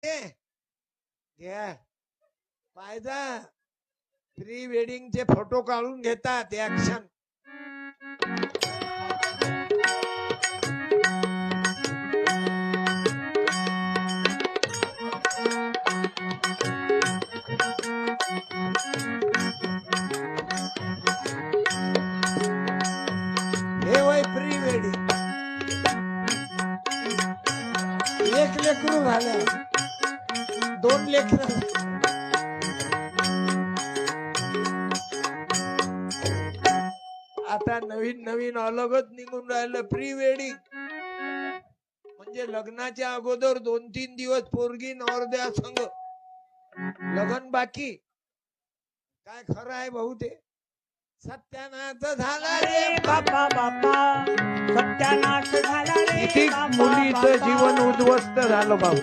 घ्या पायदा pre वेडिंगचे photo काढून घेतात ऍक्शन. हे वय प्री वेडिंग. एक लेकरू झालं, दोन लेकर. आता नवीन नवीन अलगच निघून राहिलं प्री वेडिंग. म्हणजे लग्नाच्या अगोदर 2-3 दिवस पोरगी नवरदेवा संग लग्न बाकी. काय खरं आहे भाऊ ते? सत्यानाश झाला रे बाबा बाबा, सत्यानाश झाला रे. किती मुलीचं जीवन उद्ध्वस्त झालं भाऊ.